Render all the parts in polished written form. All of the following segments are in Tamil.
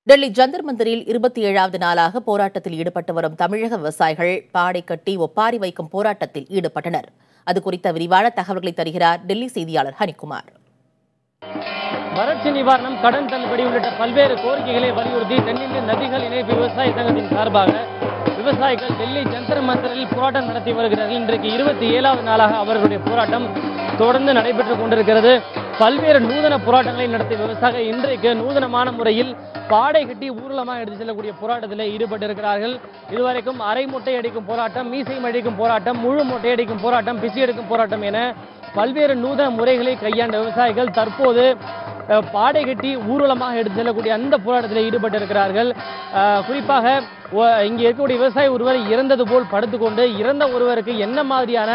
டெல்லி ஜந்தர் மந்தரில் 27வது நாளாக போராட்டத்தில் ஈடுபட்டு வரும் தமிழக விவசாயிகள் பாடை கட்டி ஒப்பாரி வைக்கும் போராட்டத்தில் ஈடுபட்டனர். அது குறித்த விரிவான தகவல்களை தருகிறார் டெல்லி செய்தியாளர் ஹனிகுமார். வறட்சி நிவாரணம், கடன் தள்ளுபடி உள்ளிட்ட பல்வேறு கோரிக்கைகளை வலியுறுத்தி தென்னிந்திய நதிகள் இணைப்பு விவசாய சங்கத்தின் சார்பாக விவசாயிகள் டெல்லி ஜந்தர் மந்தரில் போராட்டம் நடத்தி வருகிறார்கள். இன்றைக்கு 27வது நாளாக அவர்களுடைய போராட்டம் தொடர்ந்து நடைபெற்றுக் கொண்டிருக்கிறது. பல்வேறு நூதன போராட்டங்களை நடத்திய விவசாயிகள் இன்றைக்கு நூதனமான முறையில் பாடை கட்டி ஊர்வலமாக எடுத்து செல்லக்கூடிய போராட்டத்தில் ஈடுபட்டிருக்கிறார்கள். இதுவரைக்கும் அரை மூட்டை அடிக்கும் போராட்டம், மீசை அடிக்கும் போராட்டம், முழு மூட்டை அடிக்கும் போராட்டம், பிசி எடுக்கும் போராட்டம் என பல்வேறு நூதன முறைகளை கையாண்ட விவசாயிகள் தற்போது பாடை கட்டி ஊர்வலமாக எடுத்து செல்லக்கூடிய அந்த போராட்டத்தில் ஈடுபட்டிருக்கிறார்கள். குறிப்பாக இங்கே இருக்கக்கூடிய விவசாயி ஒருவர் இறந்தது போல் படுத்துக்கொண்டு இறந்த ஒருவருக்கு என்ன மாதிரியான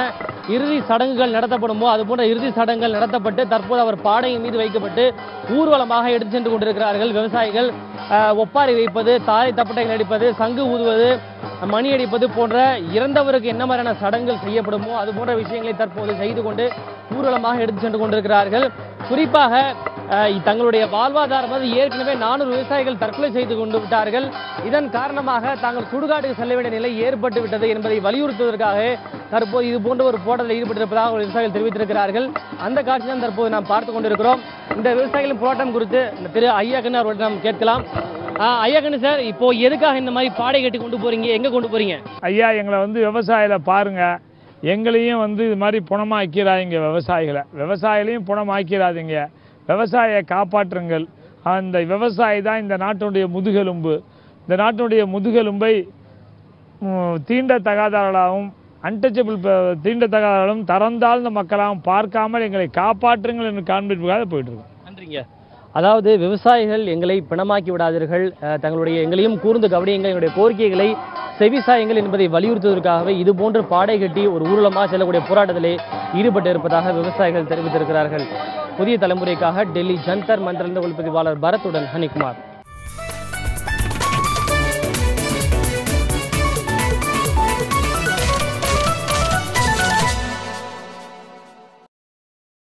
இறுதி சடங்குகள் நடத்தப்படுமோ அது போன்ற இறுதி சடங்குகள் நடத்தப்பட்டு தற்போது அவர் பாடையின் மீது வைக்கப்பட்டு ஊர்வலமாக எடுத்து சென்று கொண்டிருக்கிறார்கள். விவசாயிகள் ஒப்பாரி வைப்பது, தாரை தப்பட்டைகள் அடிப்பது, சங்கு ஊதுவது, மணி அடிப்பது போன்ற இறந்தவருக்கு என்ன மாதிரியான சடங்குகள் செய்யப்படுமோ அது போன்ற விஷயங்களை தற்போது செய்து கொண்டு ஊர்வலமாக எடுத்து சென்று கொண்டிருக்கிறார்கள். குறிப்பாக தங்களுடைய வாழ்வாதாரம் ஏற்கனவே 400 விவசாயிகள் தற்கொலை செய்து கொண்டு விட்டார்கள். இதன் காரணமாக தாங்கள் சுடுகாட்டுக்கு செல்ல வேண்டிய நிலை ஏற்பட்டு விட்டது என்பதை வலியுறுத்துவதற்காக தற்போது இது போன்ற ஒரு போராட்டத்தில் ஈடுபட்டிருப்பதாக விவசாயிகள் தெரிவித்திருக்கிறார்கள். அந்த காட்சி தான் தற்போது நாம் பார்த்துக் கொண்டிருக்கிறோம். இந்த விவசாயிகளின் போராட்டம் குறித்து திரு ஐயாக்கண்ணு அவர்கள் நாம் கேட்கலாம். ஐயாக்கண்ணு சார், இப்போ எதுக்காக இந்த மாதிரி பாடை கட்டி கொண்டு போறீங்க, எங்க கொண்டு போறீங்க? ஐயா, எங்களை விவசாயில பாருங்க, எங்களையும் இது மாதிரி புணமாக்கிறாதீங்க, விவசாயிகளையும் புணமாக்கிறாதீங்க, விவசாயியை காப்பாற்றுங்கள். அந்த விவசாயி தான் இந்த நாட்டினுடைய முதுகெலும்பு. இந்த நாட்டினுடைய முதுகெலும்பை தீண்டத்தகாதவர்களாகவும் அன்டச்சபிள் தீண்டத்தகாதவர்களும் தரந்தாழ்ந்த மக்களாகவும் பார்க்காமல் எங்களை காப்பாற்றுங்கள் என்று காண்பிப்பதாக போயிட்டு இருக்கோம். நன்றிங்க. அதாவது விவசாயிகள் எங்களை பிணமாக்கி விடாதீர்கள், எங்களையும் கூர்ந்து கவனியுங்கள், எங்களுடைய கோரிக்கைகளை செவிசாயுங்கள் என்பதை வலியுறுத்துவதற்காகவே இது போன்று பாடை கட்டி ஒரு ஊர்வலமாக செல்லக்கூடிய போராட்டத்திலே ஈடுபட்டு இருப்பதாக விவசாயிகள் தெரிவித்திருக்கிறார்கள். புதிய தலைமுறைக்காக டெல்லி ஜந்தர் மந்தரிலிருந்து ஒளிப்பதிவாளர் பரத்துடன் ஹனிகுமார்.